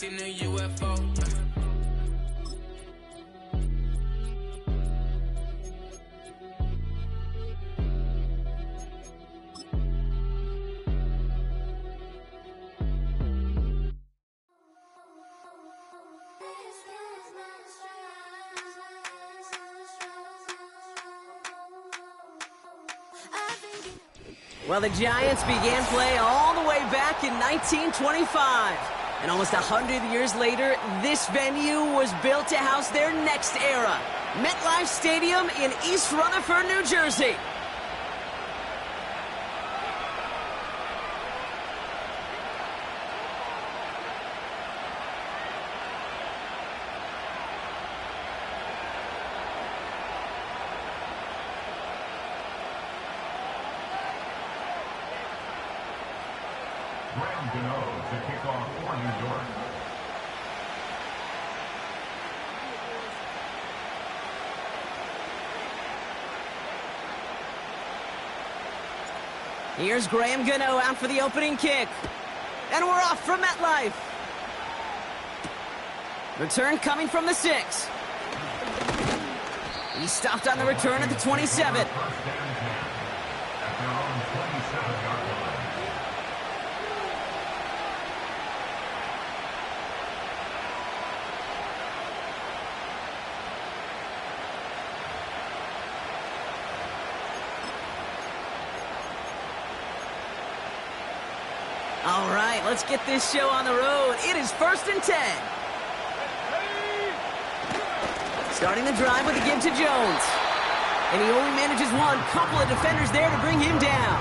in a UFO. Well, the Giants began play all the way back in 1925. And almost 100 years later, this venue was built to house their next era. MetLife Stadium in East Rutherford, New Jersey. To kick off for New York. Here's Graham Gano out for the opening kick. And we're off from MetLife. Return coming from the 6. He stopped on the return at the 27. All right, let's get this show on the road. It is 1st and 10. Starting the drive with a give to Jones. And he only manages one. Couple of defenders there to bring him down.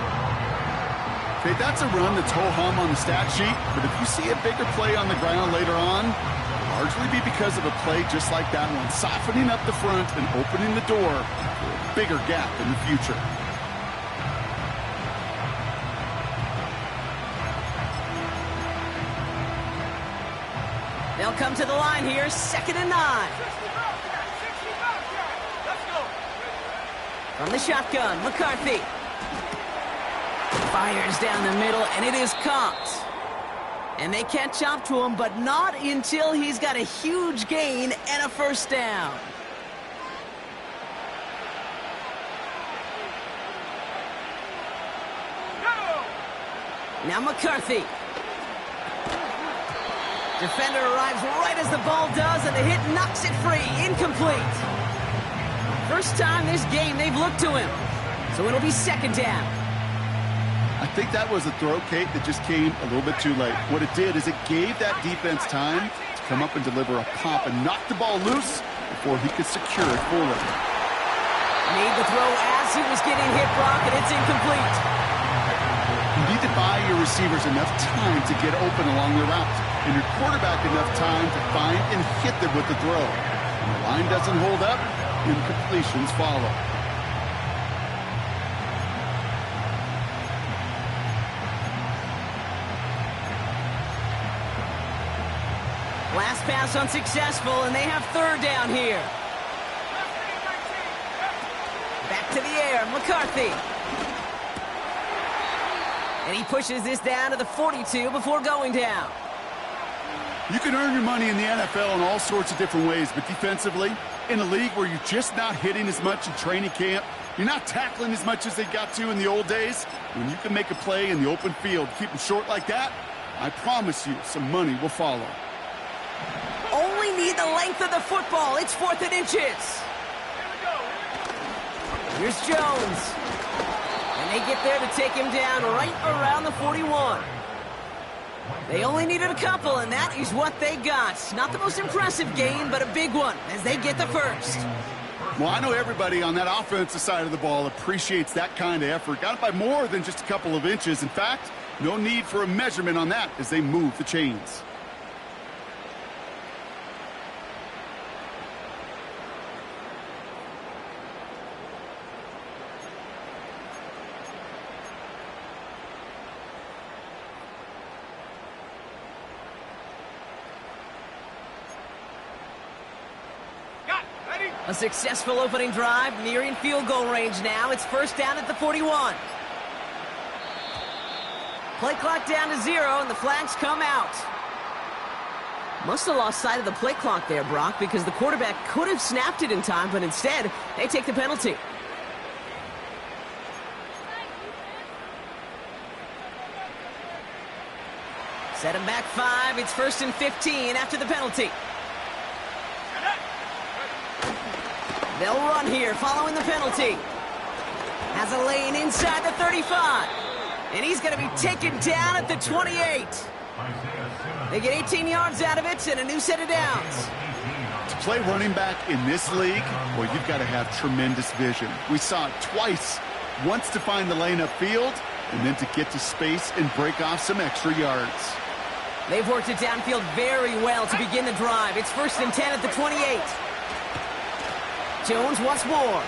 Okay, that's a run that's ho-hum on the stat sheet, but if you see a bigger play on the ground later on, it'll largely be because of a play just like that one, softening up the front and opening the door for a bigger gap in the future. They'll come to the line here, 2nd and 9. From the shotgun, McCarthy. Fires down the middle, and it is caught. And they catch up to him, but not until he's got a huge gain and a 1st down. Now McCarthy. Defender arrives right as the ball does, and the hit knocks it free. Incomplete. First time this game they've looked to him. So it'll be 2nd down. I think that was a throw, Kate, that just came a little bit too late. What it did is it gave that defense time to come up and deliver a pop and knock the ball loose before he could secure it fully. Made the throw as he was getting hit, Brock, and it's incomplete. You need to buy your receivers enough time to get open along the route, and your quarterback enough time to find and hit them with the throw. When the line doesn't hold up, incompletions follow. Last pass unsuccessful, and they have 3rd down here. Back to the air, McCarthy. And he pushes this down to the 42 before going down. You can earn your money in the NFL in all sorts of different ways, but defensively, in a league where you're just not hitting as much in training camp, you're not tackling as much as they got to in the old days, when you can make a play in the open field, keep them short like that, I promise you some money will follow. Only need the length of the football. It's 4th and inches. Here's Jones. And they get there to take him down right around the 41. They only needed a couple, and that is what they got. Not the most impressive gain, but a big one as they get the 1st. Well, I know everybody on that offensive side of the ball appreciates that kind of effort. Got it by more than just a couple of inches. In fact, no need for a measurement on that as they move the chains. A successful opening drive, nearing field goal range now. It's 1st down at the 41. Play clock down to 0, and the flags come out. Must have lost sight of the play clock there, Brock, because the quarterback could have snapped it in time, but instead, they take the penalty. Set him back 5. It's 1st and 15 after the penalty. They'll run here following the penalty. Has a lane inside the 35. And he's going to be taken down at the 28. They get 18 yards out of it and a new set of downs. To play running back in this league, well, you've got to have tremendous vision. We saw it twice. Once to find the lane upfield, and then to get to space and break off some extra yards. They've worked it downfield very well to begin the drive. It's 1st and 10 at the 28. Jones once more.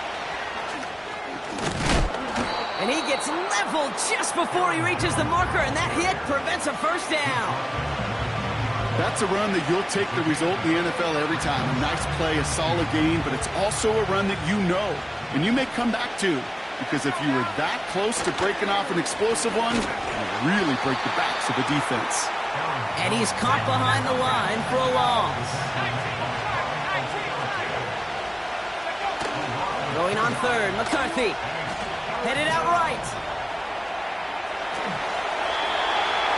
And he gets leveled just before he reaches the marker, and that hit prevents a first down. That's a run that you'll take the result in the NFL every time. A nice play, a solid game, but it's also a run that you know, and you may come back to, because if you were that close to breaking off an explosive one, you really break the backs of the defense. And he's caught behind the line for a loss. Going on 3rd, McCarthy. Headed out right.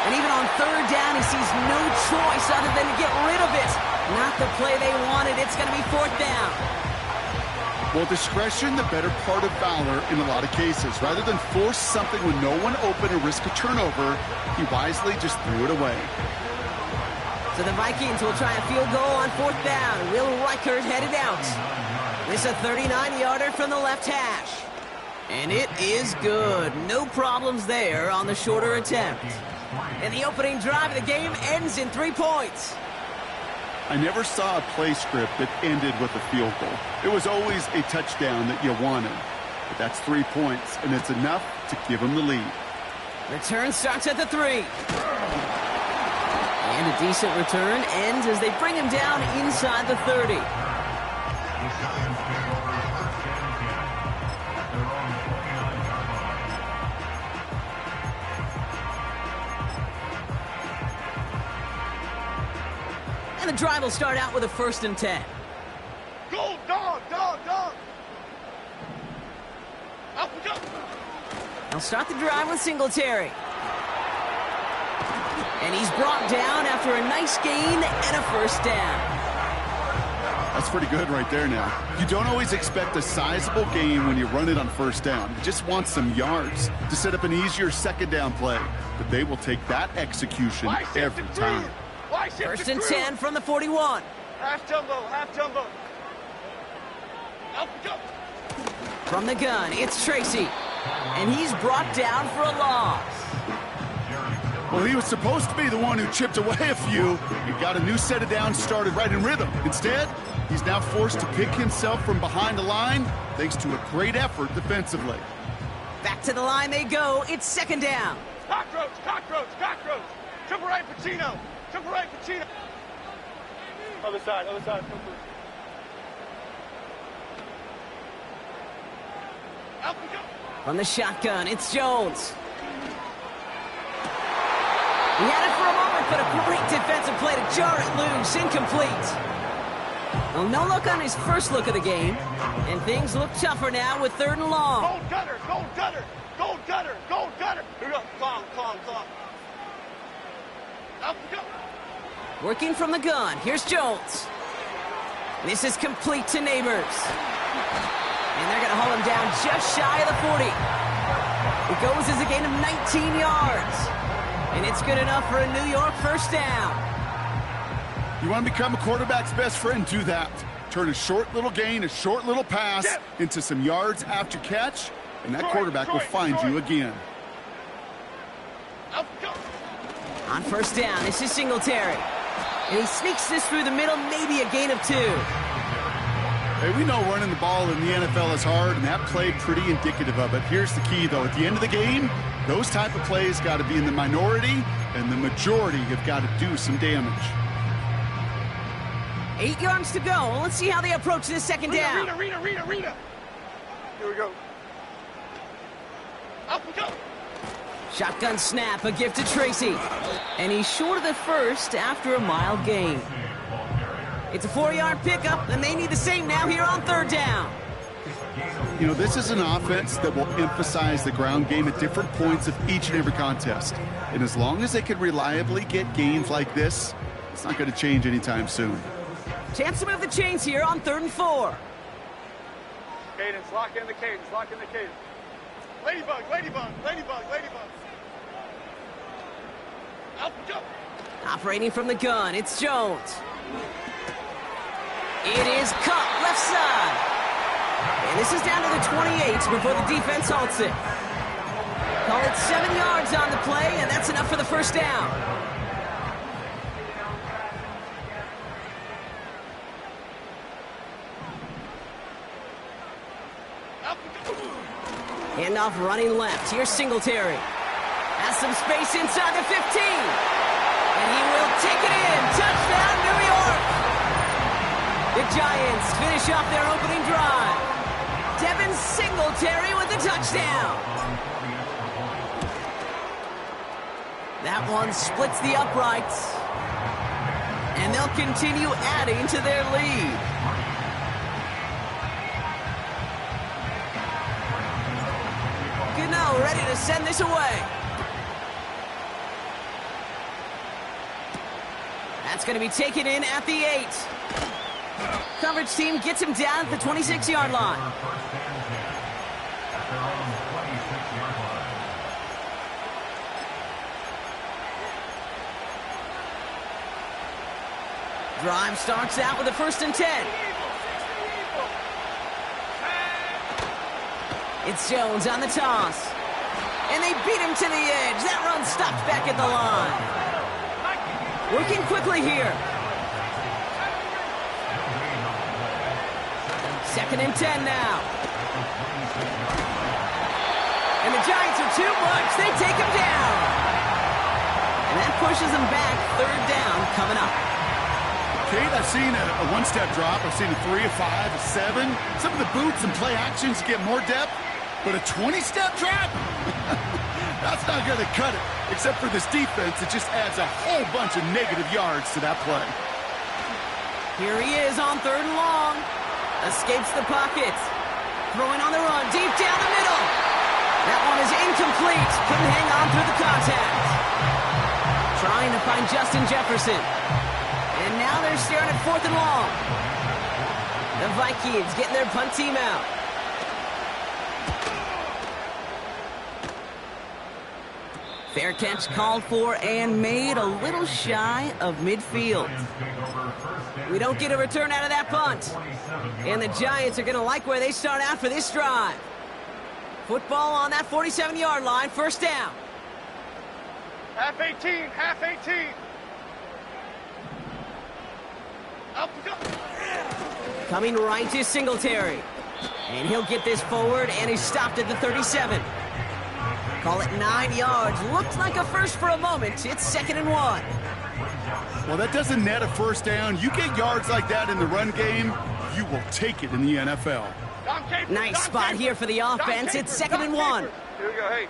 And even on 3rd down, he sees no choice other than to get rid of it. Not the play they wanted. It's going to be 4th down. Well, discretion, the better part of valor in a lot of cases. Rather than force something with no one open or risk a turnover, he wisely just threw it away. So the Vikings will try a field goal on 4th down. Will Reichert headed out. This a 39-yarder from the left hash. And it is good. No problems there on the shorter attempt. And the opening drive of the game ends in 3 points. I never saw a play script that ended with a field goal. It was always a touchdown that you wanted. But that's 3 points, and it's enough to give them the lead. Return starts at the 3. And a decent return ends as they bring him down inside the 30. And the drive will start out with a 1st and 10. Go, dog, dog, dog. Up we go. They'll start the drive with Singletary. And he's brought down after a nice gain and a 1st down. That's pretty good right there now. You don't always expect a sizable gain when you run it on 1st down. You just want some yards to set up an easier 2nd down play. But they will take that execution every time. 1st and 10 from the 41. Half jumbo, half jumbo. Up we go. From the gun, it's Tracy. And he's brought down for a loss. Well, he was supposed to be the one who chipped away a few. He got a new set of downs started right in rhythm. Instead, he's now forced to pick himself from behind the line thanks to a great effort defensively. Back to the line they go. It's 2nd down. Cockroach, cockroach, cockroach. Triple right, Pacino. Triple right, Pacino. Other side, other side. Up we go. From the shotgun, it's Jones. He had it for a moment, but a great defensive play to jar it loose. Incomplete. Well, no look on his first look of the game. And things look tougher now with 3rd and long. Gold gutter, gold gutter, gold gutter, gold gutter. Here we go. Clong, clong, clong. Up we go. Working from the gun, here's Jones. This is complete to Neighbors. And they're going to hold him down just shy of the 40. It goes as a gain of 19 yards. And it's good enough for a New York 1st down. You want to become a quarterback's best friend? Do that. Turn a short little gain, a short little pass into some yards after catch, and that quarterback will find you again. Up we go. On 1st down, this is Singletary. And he sneaks this through the middle, maybe a gain of 2. Hey, we know running the ball in the NFL is hard, and that play pretty indicative of it. Here's the key, though. At the end of the game, those type of plays got to be in the minority, and the majority have got to do some damage. 8 yards to go. Let's see how they approach this 2nd down. Rita. Here we go. Up we go. Shotgun snap, a gift to Tracy. And he's short of the first after a mile gain. It's a 4-yard pickup, and they need the same now here on 3rd down. You know, this is an offense that will emphasize the ground game at different points of each and every contest. And as long as they can reliably get gains like this, it's not going to change anytime soon. Chance to move the chains here on 3rd and 4. Cadence, lock in the cadence, lock in the cadence. Ladybug, ladybug, ladybug, ladybug. Out, jump. Operating from the gun, it's Jones. It is cut left side. And this is down to the 28 before the defense halts it. Call it 7 yards on the play, and that's enough for the first down. Handoff running left. Here's Singletary. Has some space inside the 15. And he will take it in. Touchdown, New York. The Giants finish off their opening drive. Devin Singletary with the touchdown. That one splits the uprights. And they'll continue adding to their lead. Gano ready to send this away. That's going to be taken in at the 8. Coverage team gets him down at the 26-yard line. Drive starts out with a 1st and 10. It's Jones on the toss. And they beat him to the edge. That run stopped back at the line. Working quickly here. 2nd and 10 now. And the Giants are too much. They take him down. And that pushes them back. 3rd down coming up. Kate, I've seen a one-step drop. I've seen a 3, a 5, a 7. Some of the boots and play actions get more depth. But a 20-step drop? That's not going to cut it. Except for this defense, it just adds a whole bunch of negative yards to that play. Here he is on 3rd and long. Escapes the pocket. Throwing on the run, deep down the middle. That one is incomplete. Couldn't hang on through the contact. Trying to find Justin Jefferson. And now they're staring at 4th and long. The Vikings getting their punt team out. Fair catch called for and made a little shy of midfield. We don't get a return out of that punt. And the Giants are going to like where they start out for this drive. Football on that 47-yard line, 1st down. Half 18, half 18. Up, go. Coming right to Singletary. And he'll get this forward, and he's stopped at the 37. Call it 9 yards. Looked like a first for a moment. It's 2nd and 1. Well, that doesn't net a 1st down. You get yards like that in the run game, you will take it in the NFL. Nice spot here for the offense. It's 2nd and 1. Here we go, hey.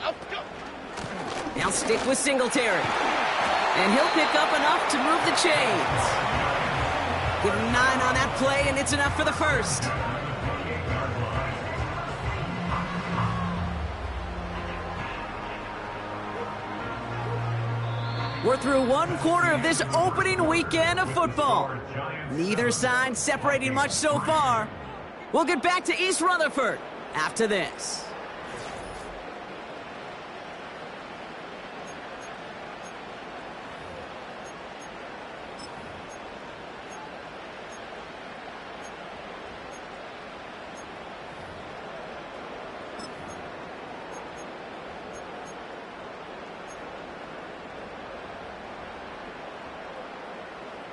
Up, go. Now stick with Singletary. And he'll pick up enough to move the chains. Give him 9 on that play, and it's enough for the 1st. We're through 1 quarter of this opening weekend of football. Neither side separating much so far. We'll get back to East Rutherford after this.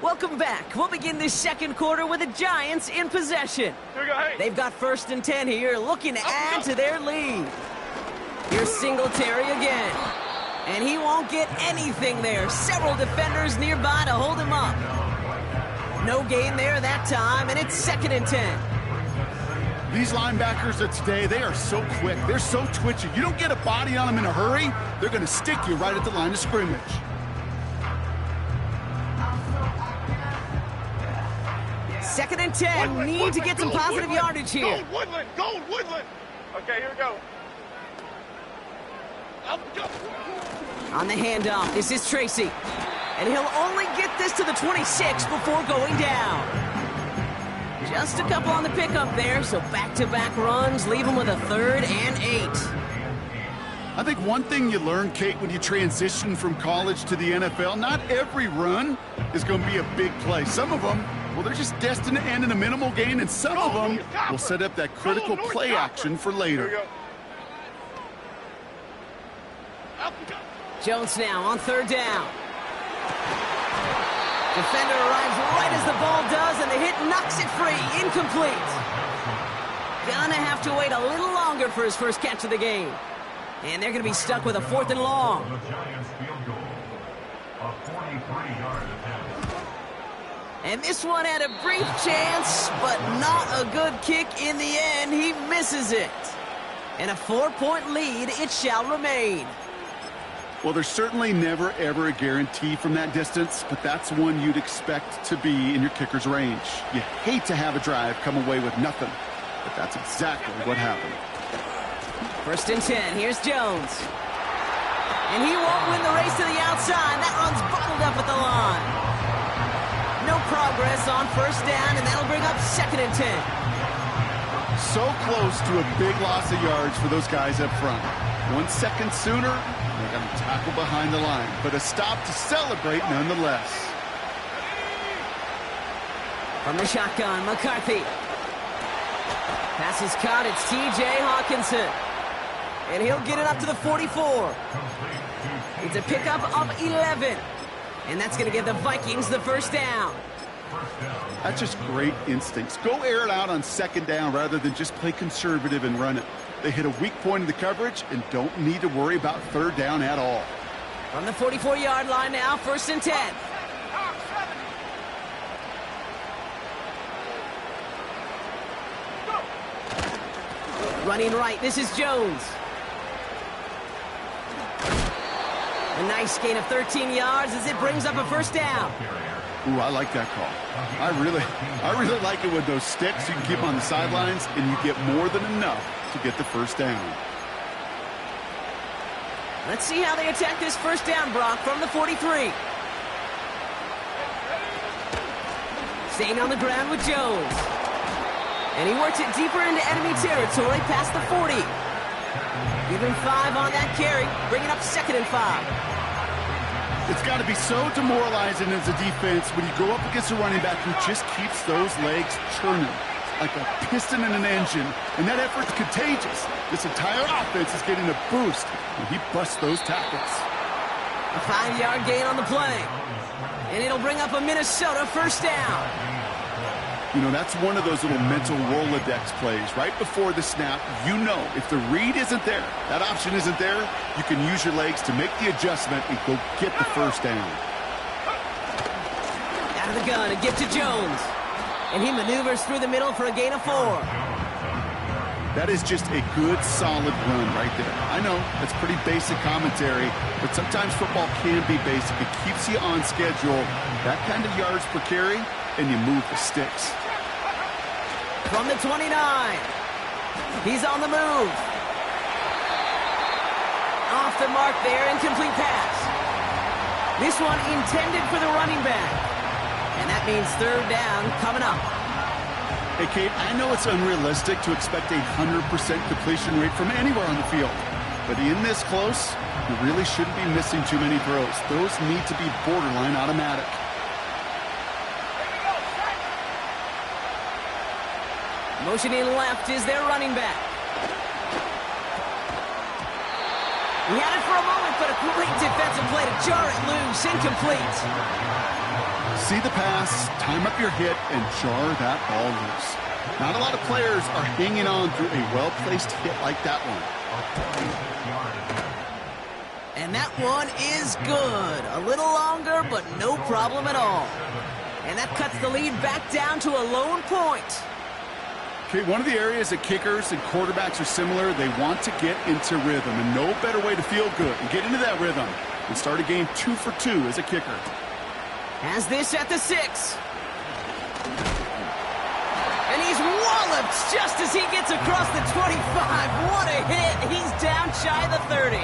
Welcome back. We'll begin this 2nd quarter with the Giants in possession. Here we go, hey. They've got 1st and 10 here, looking to add to their lead. Here's Singletary again. And he won't get anything there. Several defenders nearby to hold him up. No gain there that time, and it's 2nd and 10. These linebackers of today, they are so quick. They're so twitchy. You don't get a body on them in a hurry, they're going to stick you right at the line of scrimmage. Second and 10. Woodland, Need to get some positive Woodland, yardage here. Go, Woodland! Go, Woodland! Okay, here we go. Up, go. On the handoff, this is Tracy. And he'll only get this to the 26 before going down. Just a couple on the pickup there, so back-to-back runs leave him with a 3rd and 8. I think one thing you learn, Kate, when you transition from college to the NFL, not every run is going to be a big play. Some of them, well, they're just destined to end in a minimal gain, and some of them will set up that critical play action for later. Jones now on 3rd down. Defender arrives right as the ball does, and the hit knocks it free. Incomplete. Gonna have to wait a little longer for his first catch of the game. And they're going to be stuck with a 4th and long. The Giants field goal. A 43-yard attempt. And this one had a brief chance, but not a good kick in the end. He misses it. And a 4-point lead, it shall remain. Well, there's certainly never, ever a guarantee from that distance, but that's one you'd expect to be in your kicker's range. You hate to have a drive come away with nothing, but that's exactly what happened. 1st and 10. Here's Jones. And he won't win the race to the outside. That run's bottled up at the line. No progress on 1st down, and that'll bring up 2nd and 10. So close to a big loss of yards for those guys up front. 1 second sooner, they're going to tackle behind the line, but a stop to celebrate nonetheless. From the shotgun, McCarthy. Pass is caught. It's T.J. Hawkinson. And he'll get it up to the 44. It's a pickup of 11. And that's going to give the Vikings the 1st down. That's just great instincts. Go air it out on 2nd down rather than just play conservative and run it. They hit a weak point in the coverage and don't need to worry about 3rd down at all. From the 44-yard line now, 1st and 10. Running right, this is Jones. A nice gain of 13 yards as it brings up a 1st down. Ooh, I like that call. I really like it with those sticks. You can keep on the sidelines, and you get more than enough to get the 1st down. Let's see how they attack this 1st down, Brock, from the 43. Staying on the ground with Jones. And he works it deeper into enemy territory past the 40. Give him 5 on that carry, bringing up 2nd and 5. It's got to be so demoralizing as a defense when you go up against a running back who just keeps those legs churning like a piston in an engine, and that effort's contagious. This entire offense is getting a boost when he busts those tackles. A 5-yard gain on the play, and it'll bring up a Minnesota 1st down. You know, that's one of those little mental Rolodex plays. Right before the snap, you know if the read isn't there, that option isn't there, you can use your legs to make the adjustment and go get the 1st down. Out of the gun, a give to Jones. And he maneuvers through the middle for a gain of 4. That is just a good, solid run right there. I know, that's pretty basic commentary, but sometimes football can be basic. It keeps you on schedule. That kind of yards per carry, and you move the sticks. From the 29. He's on the move. Off the mark there, incomplete pass. This one intended for the running back. And that means 3rd down coming up. Hey, Kate, I know it's unrealistic to expect a 100% completion rate from anywhere on the field. But in this close, you really shouldn't be missing too many throws. Those need to be borderline automatic. Motioning left is their running back. He had it for a moment, but a great defensive play to jar it loose. Incomplete. See the pass, time up your hit, and jar that ball loose. Not a lot of players are hanging on through a well-placed hit like that one. And that one is good. A little longer, but no problem at all. And that cuts the lead back down to a lone point. Okay, one of the areas that kickers and quarterbacks are similar, they want to get into rhythm, and no better way to feel good and get into that rhythm than start a game 2 for 2 as a kicker. Has this at the 6. And he's walloped just as he gets across the 25. What a hit. He's down shy of the 30.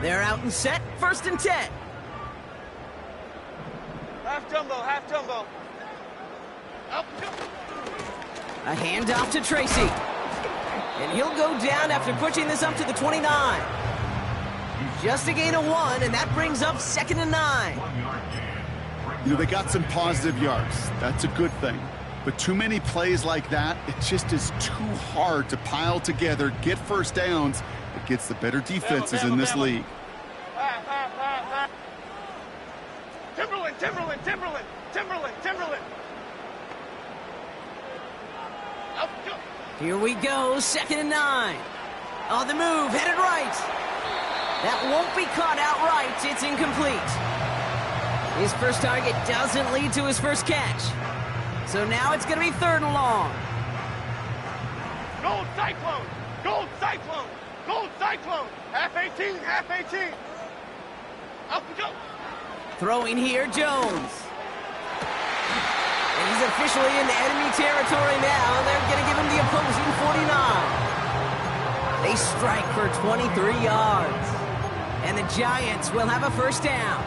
They're out and set, 1st and 10. Half jumbo, half jumbo. Up. A handoff to Tracy. And he'll go down after pushing this up to the 29. Just a gain of 1, and that brings up 2nd and 9. You know, they got some positive yards. That's a good thing. But too many plays like that, it just is too hard to pile together, get first downs against the better defenses in this league. Timberland, Timberland, Timberland, Timberland, Timberland. Up, go. Here we go, 2nd and 9. On the move, headed right. That won't be caught outright. It's incomplete. His first target doesn't lead to his first catch. So now it's going to be 3rd and long. Gold Cyclone, Gold Cyclone, Gold Cyclone. Half 18, half 18. Up we go. Throwing here, Jones. And he's officially into enemy territory now. They're going to give him the opposing 49. They strike for 23 yards. And the Giants will have a first down.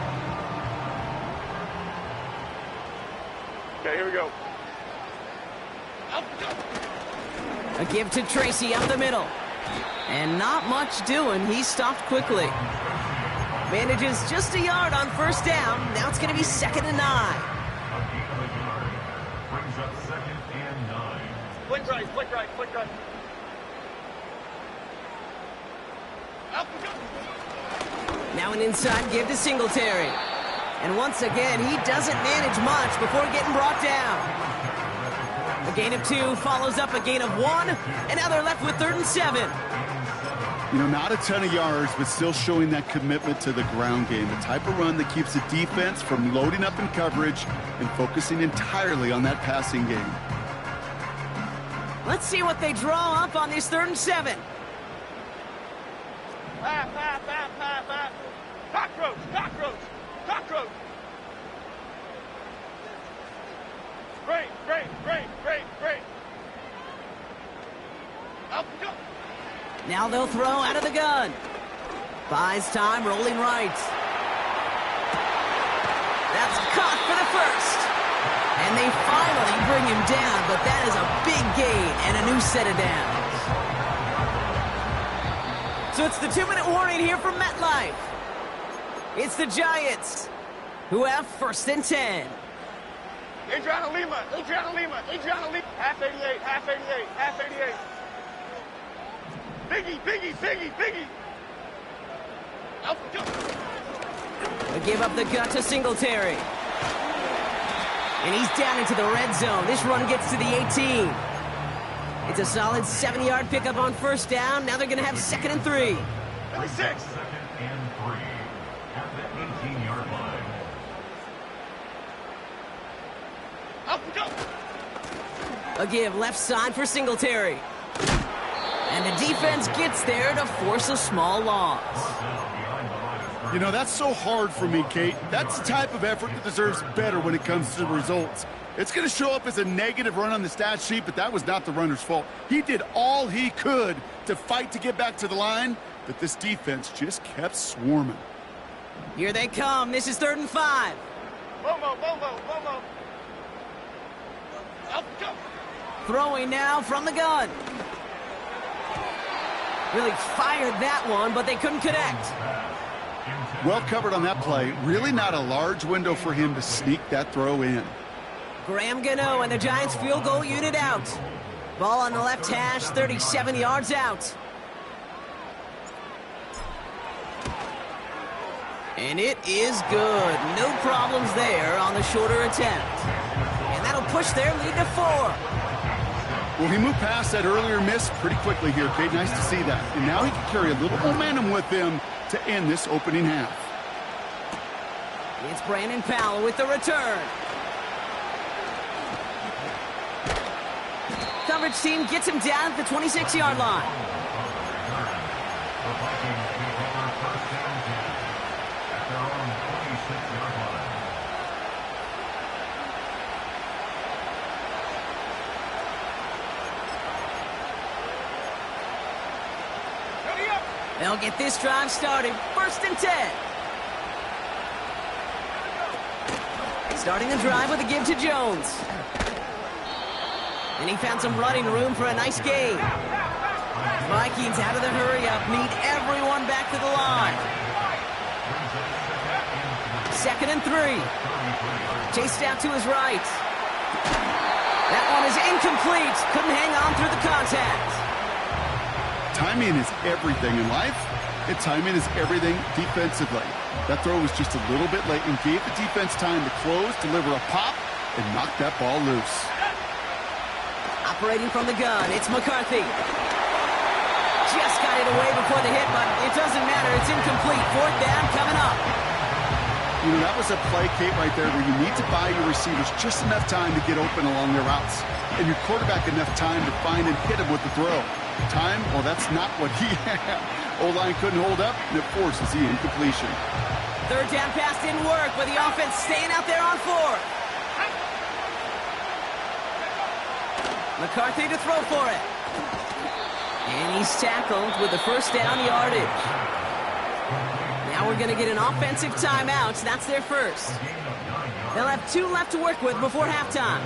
Okay, here we go. Up we go. A give to Tracy up the middle. And not much doing. He stopped quickly. Manages just a yard on 1st down. Now it's going to be 2nd and 9. Brings up 2nd and 9. Flick right, flick right, flick right. Up we go. Now an inside give to Singletary. And once again, he doesn't manage much before getting brought down. A gain of 2 follows up a gain of 1. And now they're left with 3rd and 7. You know, not a ton of yards, but still showing that commitment to the ground game. The type of run that keeps the defense from loading up in coverage and focusing entirely on that passing game. Let's see what they draw up on this 3rd and 7. Half, half, half, half, half. Cockroach, cockroach, cockroach. Great, great, great, great, great. Up we go. Now they'll throw out of the gun. Buys time, rolling right. That's caught for the 1st. And they finally bring him down, but that is a big gain and a new set of downs. So it's the 2-minute warning here from MetLife. It's the Giants who have 1st and 10. Adriana Lima, Adriana Lima, Adriana Lima. Half 88, half 88, half 88. Biggie, Biggie, Biggie, Biggie. Up we go. They give up the gut to Singletary. And he's down into the red zone. This run gets to the 18. It's a solid 7-yard pickup on 1st down. Now they're going to have 2nd and 3. 36. 2nd and 3. At the 18-yard line. Up we go. A give left side for Singletary. And the defense gets there to force a small loss. You know, that's so hard for me, Kate. That's the type of effort that deserves better when it comes to the results. It's going to show up as a negative run on the stat sheet, but that was not the runner's fault. He did all he could to fight to get back to the line, but this defense just kept swarming. Here they come. This is 3rd and 5. Bomo, Bomo, Bomo. Up we go. Throwing now from the gun. Really fired that one, but they couldn't connect. Well covered on that play. Really not a large window for him to sneak that throw in. Graham Gano and the Giants field goal unit out. Ball on the left hash, 37 yards out. And it is good. No problems there on the shorter attempt. And that'll push their lead to 4. Well, he moved past that earlier miss pretty quickly here, Kate. Nice to see that. And now he can carry a little momentum with him to end this opening half. It's Brandon Powell with the return. Coverage team gets him down at the 26-yard line. They'll get this drive started. 1st and 10. Starting the drive with a give to Jones. And he found some running room for a nice gain. Vikings out of the hurry-up need everyone back to the line. 2nd and 3. Chased out to his right. That one is incomplete. Couldn't hang on through the contact. Timing is everything in life, and timing is everything defensively. That throw was just a little bit late and gave the defense time to close, deliver a pop, and knock that ball loose. Operating from the gun, it's McCarthy. Just got it away before the hit, but it doesn't matter. It's incomplete. 4th down coming up. You know, that was a play, Kate, right there where you need to buy your receivers just enough time to get open along their routes, and your quarterback enough time to find and hit him with the throw. Time, well, that's not what he had. O-line couldn't hold up, and it forces the incompletion. 3rd down pass didn't work, but the offense staying out there on 4th. McCarthy to throw for it. And he's tackled with the 1st down yardage. Now we're going to get an offensive timeout. That's their first. They'll have 2 left to work with before halftime.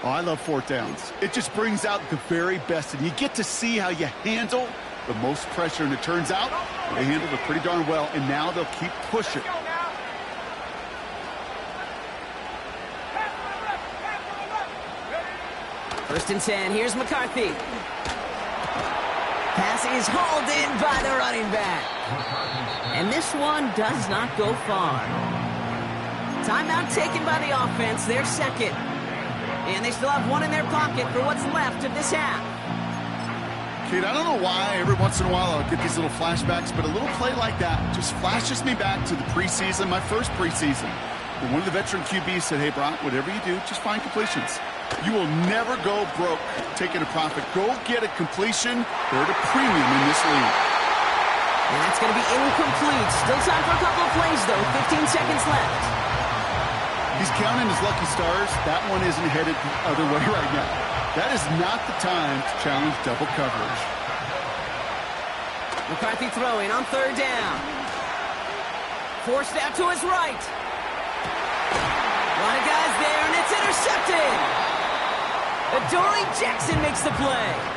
Oh, I love 4th downs. It just brings out the very best, and you get to see how you handle the most pressure, and it turns out they handled it pretty darn well, and now they'll keep pushing. 1st and 10. Here's McCarthy. Pass is hauled in by the running back. And this one does not go far. Timeout taken by the offense. Their 2nd. And they still have 1 in their pocket for what's left of this half. Kid, I don't know why every once in a while I'll get these little flashbacks, but a little play like that just flashes me back to the preseason, my first preseason. When one of the veteran QBs said, hey, Brock, whatever you do, just find completions. You will never go broke taking a profit. Go get a completion. They're at a premium in this league. And that's going to be incomplete. Still time for a couple of plays, though. 15 seconds left. He's counting his lucky stars. That one isn't headed the other way right now. That is not the time to challenge double coverage. McCarthy throwing on 3rd down. Forced out to his right. A lot of guys there, and it's intercepted. Adoree Jackson makes the play.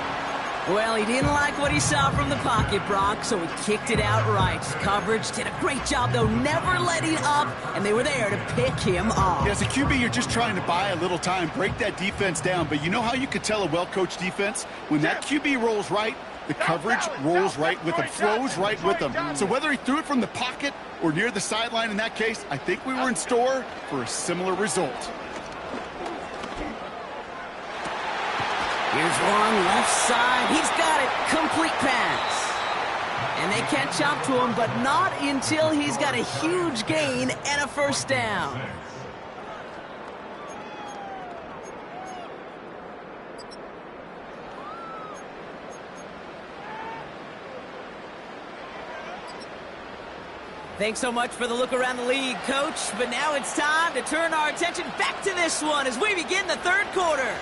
Well, he didn't like what he saw from the pocket, Brock, so he kicked it out right. Coverage did a great job, though, never letting up, and they were there to pick him off. Yeah, as a QB, you're just trying to buy a little time, break that defense down. But you know how you could tell a well-coached defense? When that QB rolls right, the coverage rolls right with him, flows right with him. So whether he threw it from the pocket or near the sideline in that case, I think we were in store for a similar result. Here's one left side. He's got it. Complete pass. And they catch up to him, but not until he's got a huge gain and a 1st down. Thanks so much for the look around the league, Coach. But now it's time to turn our attention back to this one as we begin the 3rd quarter.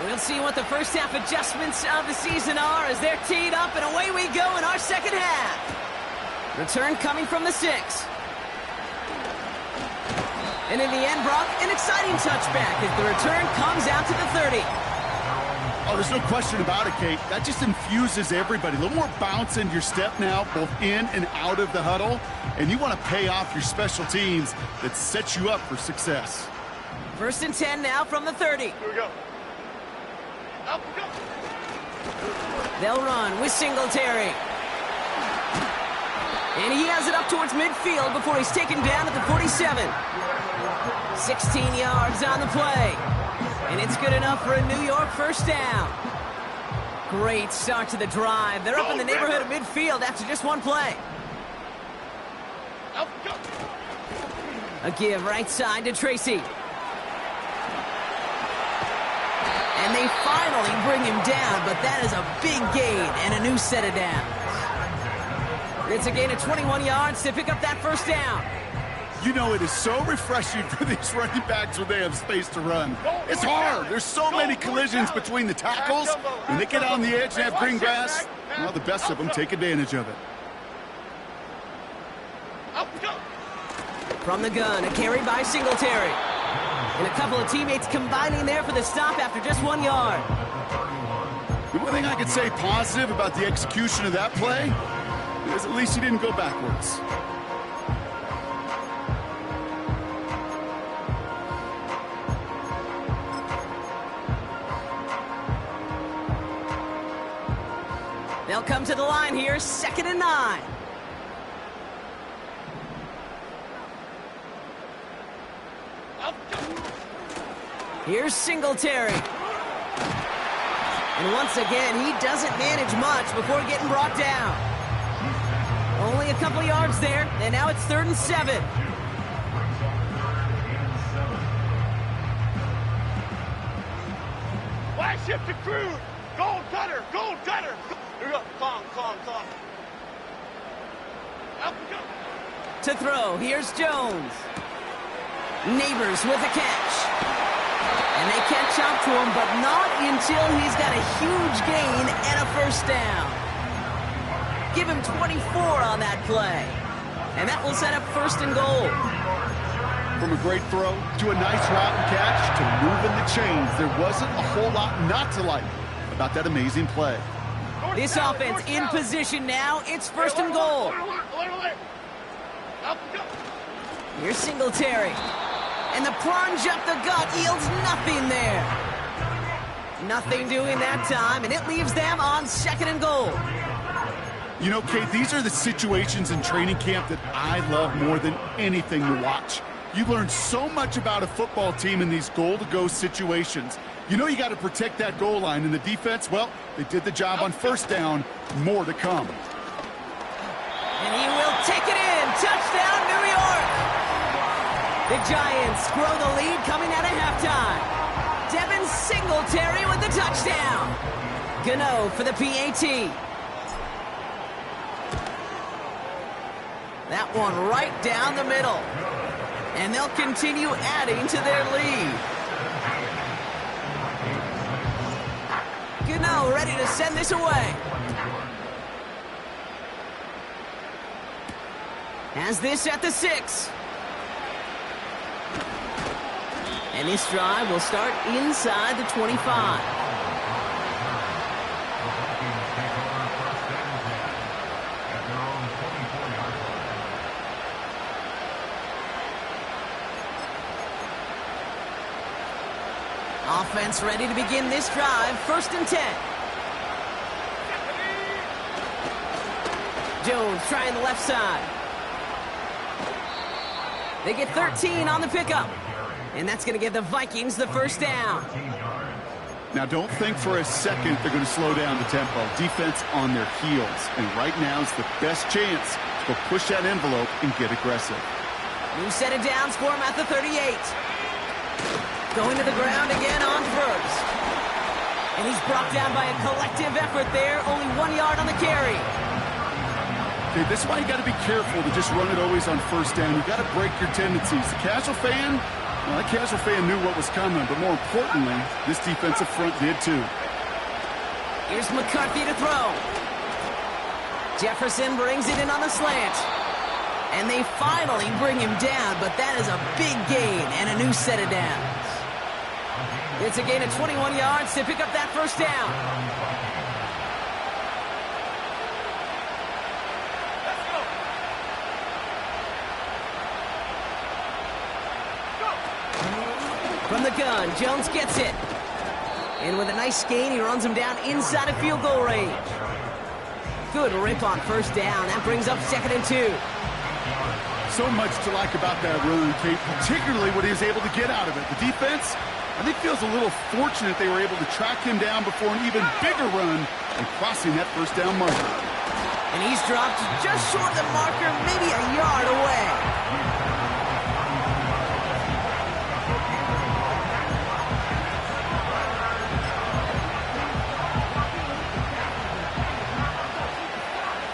We'll see what the first half adjustments of the season are as they're teed up, and away we go in our 2nd half. Return coming from the 6. And in the end, Brock, an exciting touchback as the return comes out to the 30. Oh, there's no question about it, Kate. That just infuses everybody. A little more bounce in your step now, both in and out of the huddle. And you want to pay off your special teams that sets you up for success. 1st and 10 now from the 30. Here we go. Up we go. They'll run with Singletary. And he has it up towards midfield before he's taken down at the 47. 16 yards on the play. And it's good enough for a New York first down. Great start to the drive. They're up in the neighborhood of midfield after just one play. A give right side to Tracy. And they finally bring him down, but that is a big gain and a new set of downs. It's a gain of 21 yards to pick up that first down. You know, it is so refreshing for these running backs when they have space to run. It's hard. There's so many collisions between the tackles. When they get on the edge and have green grass, well, the best of them take advantage of it. From the gun, a carry by Singletary. And a couple of teammates combining there for the stop after just 1 yard. The one thing I could say positive about the execution of that play is at least he didn't go backwards. They'll come to the line here, 2nd and 9. Here's Singletary. And once again, he doesn't manage much before getting brought down. Only a couple yards there, and now it's 3rd and 7. Flag shift to Cruz. Gold cutter, gold cutter. Calm. Up we go. To throw, here's Jones. Neighbors with a catch. And they catch up to him, but not until he's got a huge gain and a first down. Give him 24 on that play. And that will set up 1st and goal. From a great throw to a nice route and catch to moving the chains, there wasn't a whole lot not to like about that amazing play. This offense in position now. It's 1st and goal. Here's Singletary. And the plunge up the gut yields nothing there. Nothing doing that time, and it leaves them on 2nd and goal. You know, Kate, these are the situations in training camp that I love more than anything to watch. You learn so much about a football team in these goal-to-go situations. You know you got to protect that goal line, and the defense, well, they did the job on 1st down. More to come. And he will take it in. Touchdown, New York! The Giants grow the lead coming out of halftime. Devin Singletary with the touchdown. Gano for the PAT. That one right down the middle. And they'll continue adding to their lead. Gano ready to send this away. Has this at the 6. And this drive will start inside the 25. Offense ready to begin this drive. 1st and 10. Jones trying the left side. They get 13 on the pickup. And that's going to give the Vikings the first down. Now, don't think for a second they're going to slow down the tempo. Defense on their heels. And right now is the best chance to push that envelope and get aggressive. New set of downs for him at the 38. Going to the ground again on 1st. And he's brought down by a collective effort there. Only 1 yard on the carry. Okay, this is why you got to be careful to just run it always on 1st down. You got to break your tendencies. The casual fan, well, that casual fan knew what was coming, but more importantly, this defensive front did too. Here's McCarthy to throw. Jefferson brings it in on the slant. And they finally bring him down, but that is a big gain and a new set of downs. It's a gain of 21 yards to pick up that first down. From the gun, Jones gets it. And with a nice gain, he runs him down inside of field goal range. Good rip on 1st down. That brings up 2nd and 2. So much to like about that run, Kate, particularly what he was able to get out of it. The defense, I think, feels a little fortunate they were able to track him down before an even bigger run and crossing that first down marker. And he's dropped just short of the marker, maybe a yard away.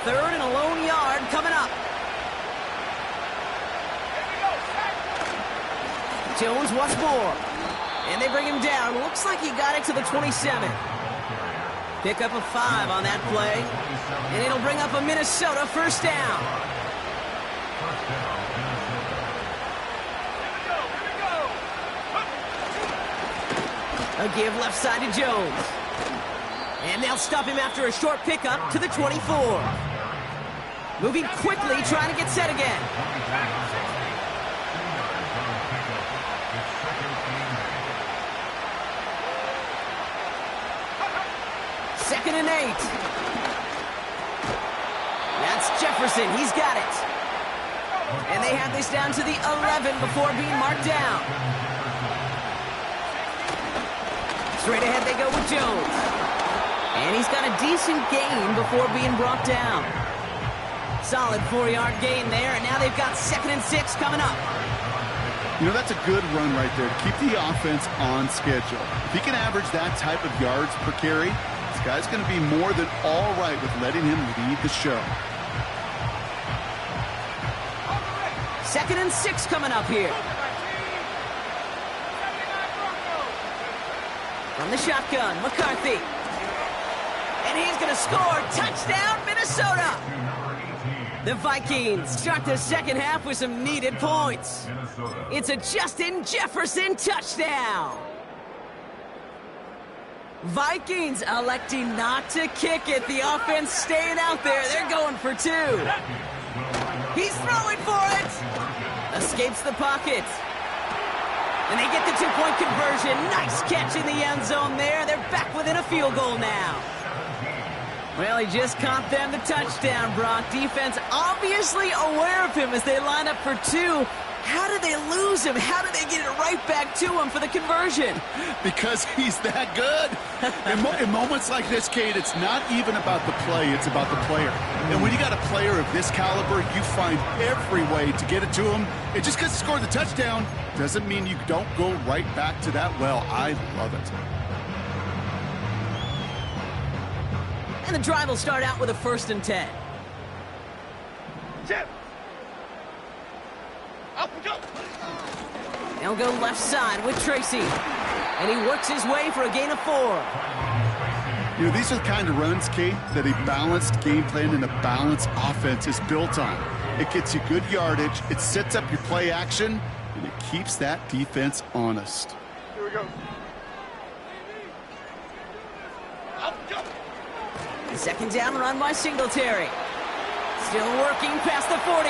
Third and a lone yard coming up. Jones wants more. And they bring him down. Looks like he got it to the 27. Pick up a 5 on that play. And it'll bring up a Minnesota first down. A give left side to Jones. And they'll stop him after a short pickup to the 24. Moving quickly, trying to get set again. Second and 8. That's Jefferson. He's got it. And they have this down to the 11 before being marked down. Straight ahead they go with Jones. And he's got a decent gain before being brought down. Solid 4-yard gain there, and now they've got 2nd and 6 coming up. You know, that's a good run right there to keep the offense on schedule. If he can average that type of yards per carry, this guy's going to be more than all right with letting him lead the show. 2nd and 6 coming up here. From the shotgun, McCarthy. And he's going to score. Touchdown, Minnesota! The Vikings start the second half with some needed points. It's a Justin Jefferson touchdown. Vikings electing not to kick it. The offense staying out there. They're going for 2. He's throwing for it. Escapes the pocket. And they get the 2-point conversion. Nice catch in the end zone there. They're back within a field goal now. Well, he just caught them the touchdown, Brock. Defense obviously aware of him as they line up for 2. How did they lose him? How did they get it right back to him for the conversion? Because he's that good. In moments like this, Kate, it's not even about the play, it's about the player. And when you got a player of this caliber, you find every way to get it to him. And just because he scored the touchdown doesn't mean you don't go right back to that well. I love it. And the drive will start out with a 1st and 10. Chip. Up and go. They'll go left side with Tracy. And he works his way for a gain of 4. You know, these are the kind of runs, Kate, that a balanced game plan and a balanced offense is built on. It gets you good yardage, it sets up your play action, and it keeps that defense honest. Here we go. Up and go. Second down run by Singletary. Still working past the 40.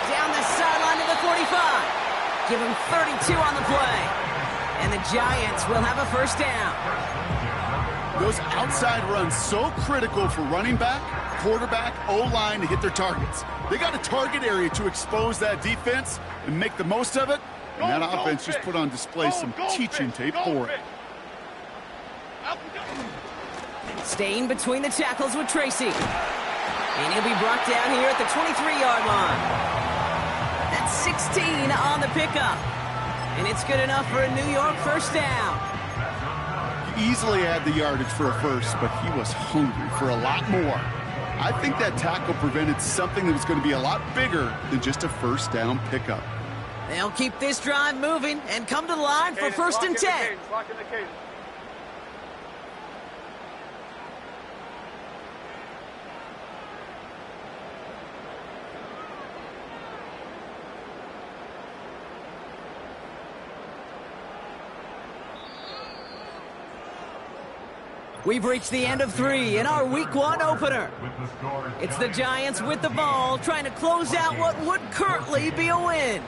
Down the sideline to the 45. Give him 32 on the play. And the Giants will have a first down. Those outside runs so critical for running back, quarterback, O-line to hit their targets. They got a target area to expose that defense and make the most of it. And that offense just put on display some teaching tape for it. Staying between the tackles with Tracy. And he'll be brought down here at the 23-yard line. That's 16 on the pickup. And it's good enough for a New York first down. He easily had the yardage for a first, but he was hungry for a lot more. I think that tackle prevented something that was going to be a lot bigger than just a first down pickup. They'll keep this drive moving and come to the line for 1st and 10. Lock in the cadence. We've reached the end of 3 in our Week 1 opener. It's the Giants with the ball, trying to close out what would currently be a win.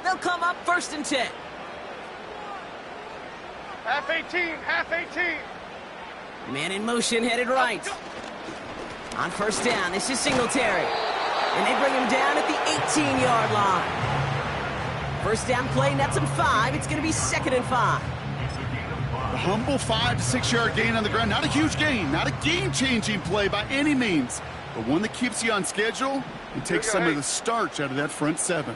They'll come up 1st and 10. Half 18, half 18. Man in motion, headed right. On 1st down, this is Singletary. And they bring him down at the 18-yard line. 1st down play nets him 5. It's going to be 2nd and 5. The humble 5 to 6 yard gain on the ground. Not a huge gain, not a game-changing play by any means, but one that keeps you on schedule and takes some of the starch out of that front 7.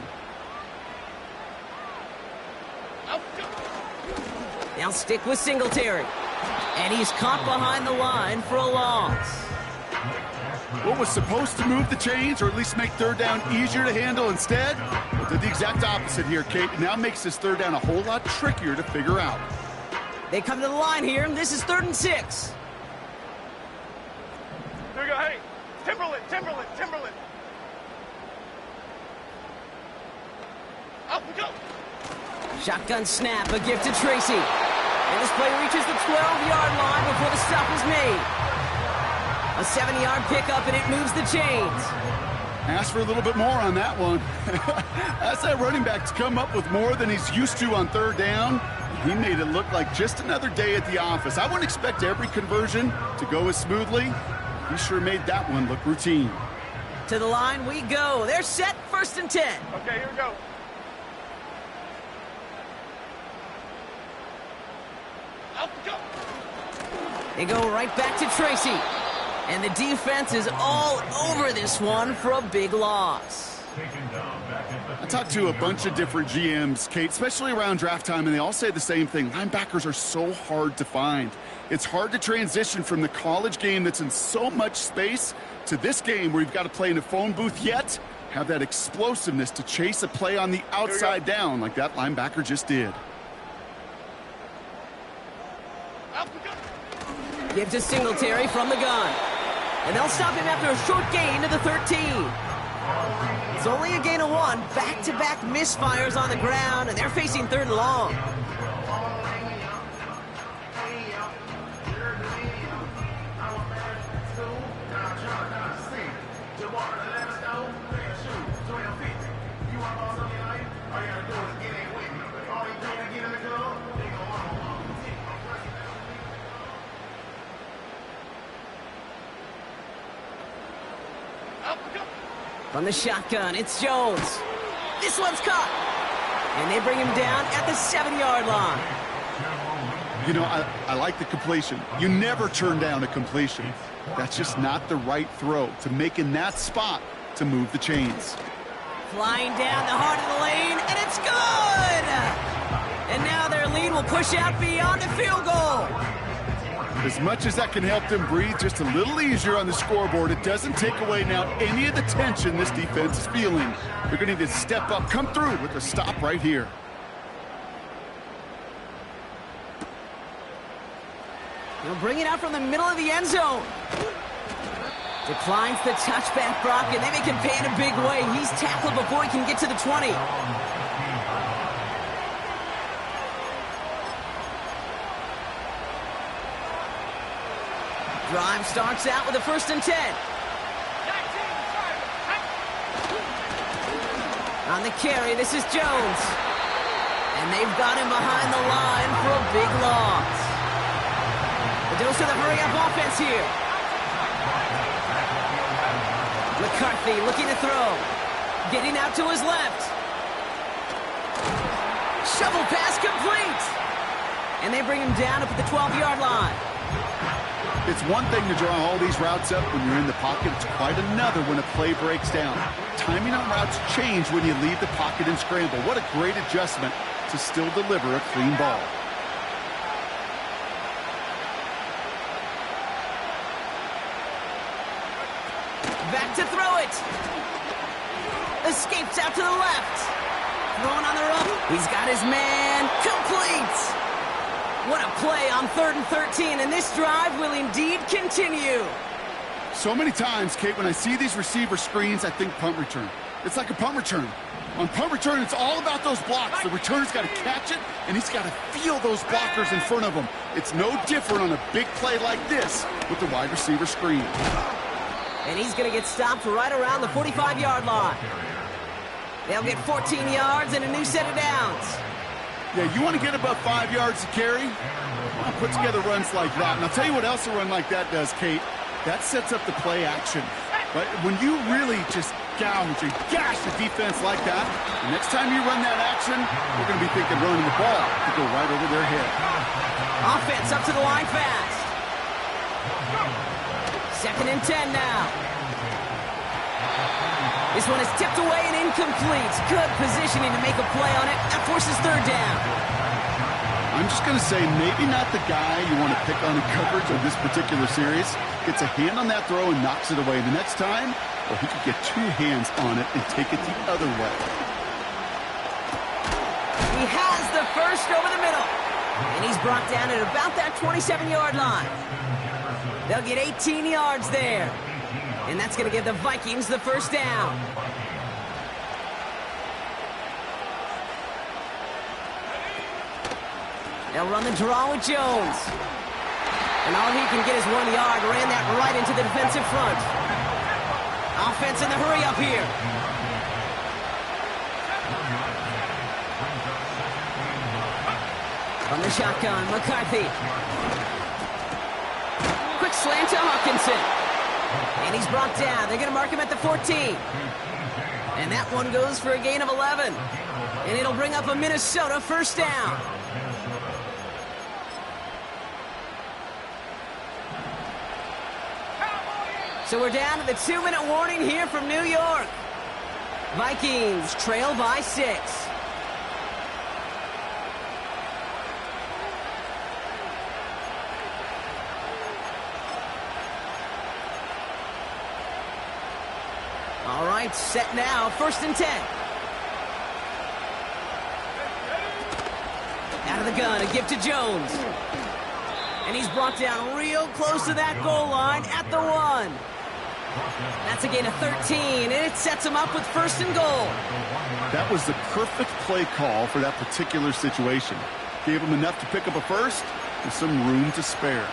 They'll stick with Singletary. And he's caught behind the line for a loss. What was supposed to move the chains, or at least make 3rd down easier to handle instead, well, did the exact opposite here, Kate. It now makes this 3rd down a whole lot trickier to figure out. They come to the line here, and this is 3rd and 6. Here we go, hey. Timberland. Up we go. Shotgun snap, a gift to Tracy. And this play reaches the 12-yard line before the stop is made. A 7-yard pickup, and it moves the chains. Ask for a little bit more on that one. That's that running back to come up with more than he's used to on 3rd down. He made it look like just another day at the office. I wouldn't expect every conversion to go as smoothly. He sure made that one look routine. To the line we go. They're set, 1st and 10. Okay, here we go. Up we go. They go right back to Tracy. And the defense is all over this one for a big loss. I talked to a bunch of different GMs, Kate, especially around draft time, and they all say the same thing. Linebackers are so hard to find. It's hard to transition from the college game that's in so much space to this game where you've got to play in a phone booth, yet have that explosiveness to chase a play on the outside down like that linebacker just did. Up we go. Give to Singletary from the gun. And they'll stop him after a short gain to the 13. It's only a gain of 1. Back-to-back misfires on the ground, and they're facing 3rd and long. From the shotgun, it's Jones. This one's caught. And they bring him down at the 7-yard line. You know, I like the completion. You never turn down a completion. That's just not the right throw to make in that spot to move the chains. Flying down the heart of the lane, and it's good! And now their lead will push out beyond the field goal. As much as that can help them breathe just a little easier on the scoreboard, it doesn't take away now any of the tension this defense is feeling. They're going to need to step up, come through with a stop right here. He'll bring it out from the middle of the end zone. Declines the touchback, Brock, and they make him pay in a big way. He's tackled before he can get to the 20. Drive starts out with a 1st and 10. On the carry, this is Jones. And they've got him behind the line for a big loss. The dose of the hurry-up offense here. McCarthy looking to throw. Getting out to his left. Shovel pass complete. And they bring him down up at the 12-yard line. It's one thing to draw all these routes up when you're in the pocket. It's quite another when a play breaks down. Timing on routes change when you leave the pocket and scramble. What a great adjustment to still deliver a clean ball. Back to throw it. Escapes out to the left. Throwing on the run. He's got his man. Complete. What a play on 3rd and 13, and this drive will indeed continue. So many times, Kate, when I see these receiver screens, I think punt return. It's like a punt return. On punt return, it's all about those blocks. The returner's got to catch it, and he's got to feel those blockers in front of him. It's no different on a big play like this with the wide receiver screen. And he's going to get stopped right around the 45-yard line. They'll get 14 yards and a new set of downs. Yeah, you want to get above 5 yards to carry? Well, put together runs like that. And I'll tell you what else a run like that does, Kate. That sets up the play action. Right? When you really just gouge and gash the defense like that, the next time you run that action, you're going to be thinking running the ball to go right over their head. Offense up to the line fast. 2nd and 10 now. This one is tipped away and incomplete. Good positioning to make a play on it. That forces 3rd down. I'm just going to say maybe not the guy you want to pick on in coverage of this particular series. Gets a hand on that throw and knocks it away. The next time, well, he could get 2 hands on it and take it the other way. He has the first over the middle. And he's brought down at about that 27-yard line. They'll get 18 yards there. And that's going to give the Vikings the 1st down. They'll run the draw with Jones. And all he can get is 1 yard. Ran that right into the defensive front. Offense in the hurry up here. From the shotgun, McCarthy. Quick slant to Hawkinson. And he's brought down. They're going to mark him at the 14. And that one goes for a gain of 11. And it'll bring up a Minnesota 1st down. So we're down to the 2-minute warning here from New York. Vikings trail by 6. All right, set now, 1st and 10. Out of the gun, a give to Jones. And he's brought down real close to that goal line at the 1. That's a gain of 13, and it sets him up with 1st and goal. That was the perfect play call for that particular situation. Gave him enough to pick up a 1st with some room to spare.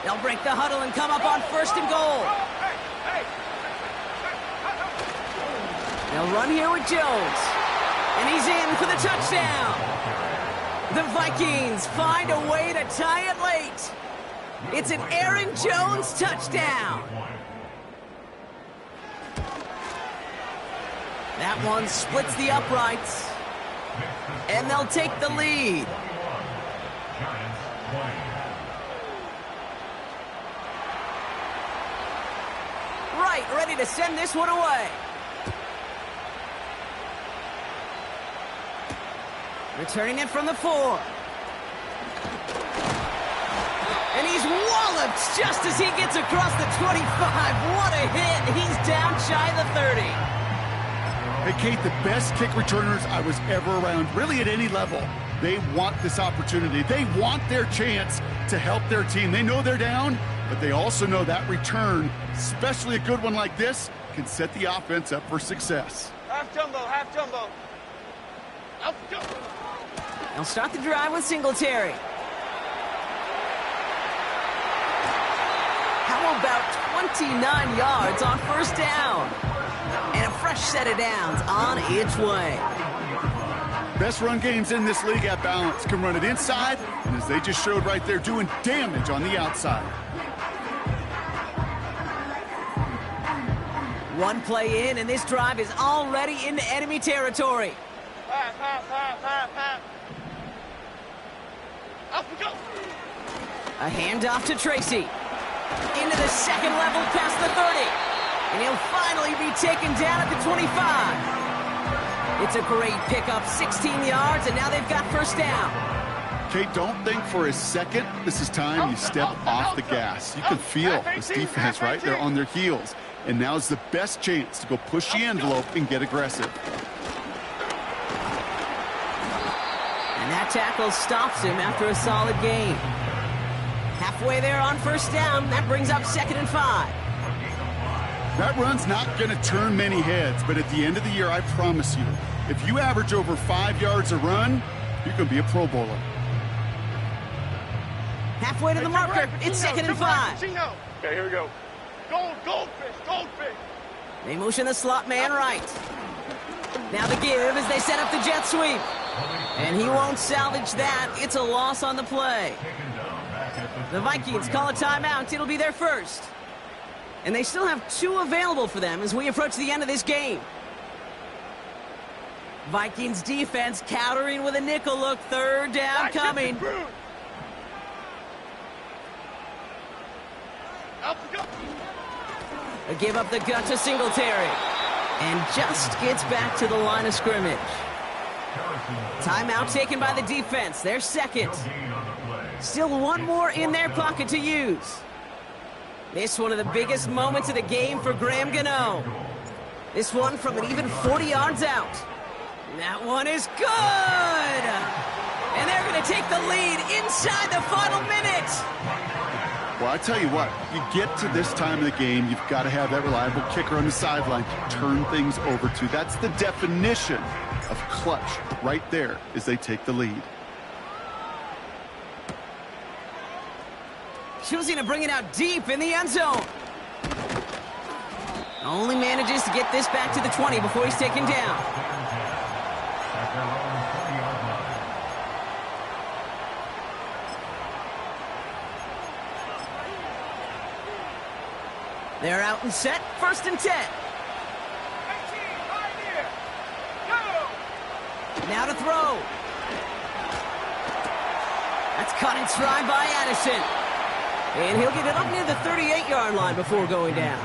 They'll break the huddle and come up on 1st and goal. They'll run here with Jones. And he's in for the touchdown. The Vikings find a way to tie it late. It's an Aaron Jones touchdown. That one splits the uprights. And they'll take the lead. Right, ready to send this one away. Returning it from the 4. And he's walloped just as he gets across the 25. What a hit. He's down shy of the 30. Hey, Kate, the best kick returners I was ever around, really at any level, they want this opportunity. They want their chance to help their team. They know they're down, but they also know that return, especially a good one like this, can set the offense up for success. Half jumbo, half jumbo. Half jumbo. They'll start the drive with Singletary. How about 29 yards on 1st down? And a fresh set of downs on its way. Best run games in this league at balance. Can run it inside, and as they just showed right there, doing damage on the outside. One play in, and this drive is already into enemy territory. Half, half, half, half, half. Off we go. A handoff to Tracy. Into the 2nd level past the 30. And he'll finally be taken down at the 25. It's a great pickup, 16 yards, and now they've got 1st down. Kate, don't think for a second this is time you step off the gas. You can feel this defense, right? They're on their heels. And now's the best chance to go push the envelope and get aggressive. And that tackle stops him after a solid gain. Halfway there on 1st down. That brings up 2nd and 5. That run's not going to turn many heads, but at the end of the year, I promise you, If you average over 5 yards a run, you're going to be a Pro Bowler. Halfway to the marker. It's 2nd and 5. Okay, here we go. Goldfish, goldfish. They motion the slot man right. Now the give as they set up the jet sweep. And he won't salvage that. It's a loss on the play. The Vikings call a timeout. It'll be their first. And they still have 2 available for them as we approach the end of this game. Vikings defense countering with a nickel look. 3rd down coming. A give up the gut to Singletary. And just gets back to the line of scrimmage. Timeout taken by the defense. Their 2nd. Still 1 more in their pocket to use. This one of the biggest moments of the game for Graham Gano. This one from an even 40 yards out. That one is good! And they're going to take the lead inside the final minute. Well, I tell you what, you get to this time of the game, you've got to have that reliable kicker on the sideline to turn things over to. That's the definition of clutch right there as they take the lead. Choosing to bring it out deep in the end zone. Only manages to get this back to the 20 before he's taken down. They're out and set. 1st and 10. Now to throw. That's caught in stride by Addison. And he'll get it up near the 38-yard line before going down.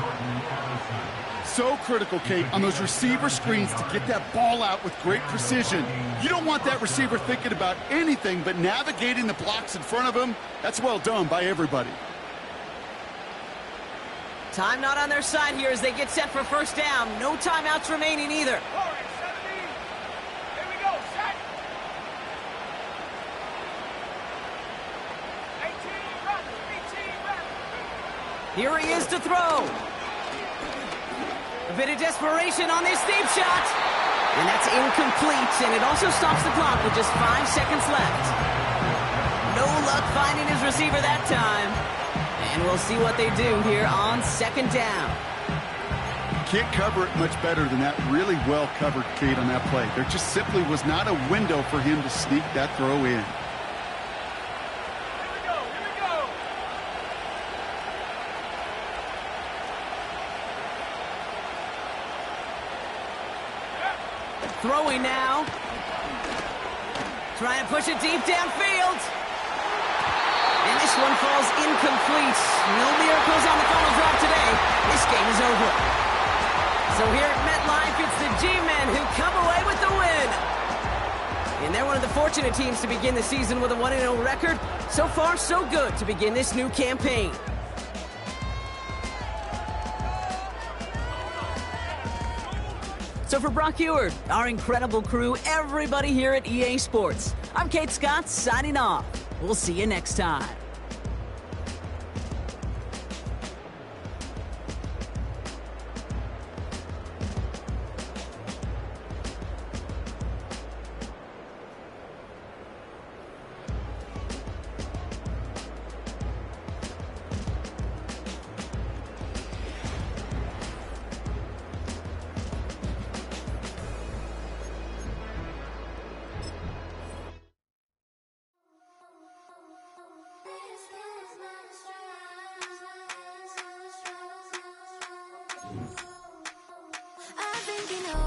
So critical, Kate, on those receiver screens to get that ball out with great precision. You don't want that receiver thinking about anything but navigating the blocks in front of him. That's well done by everybody. Time not on their side here as they get set for 1st down. No timeouts remaining either. Here he is to throw. A bit of desperation on this deep shot. And that's incomplete, and it also stops the clock with just 5 seconds left. No luck finding his receiver that time. And we'll see what they do here on 2nd down. Can't cover it much better than that. Really well covered, Kate, on that play. There just simply was not a window for him to sneak that throw in. Throwing now. Trying to push it deep downfield. And this one falls incomplete. No miracles on the final drive today. This game is over. So here at MetLife, it's the G-Men who come away with the win. And they're one of the fortunate teams to begin the season with a 1-0 record. So far, so good to begin this new campaign. So for Brock Ewart, our incredible crew, everybody here at EA Sports, I'm Kate Scott signing off. We'll see you next time. I've been,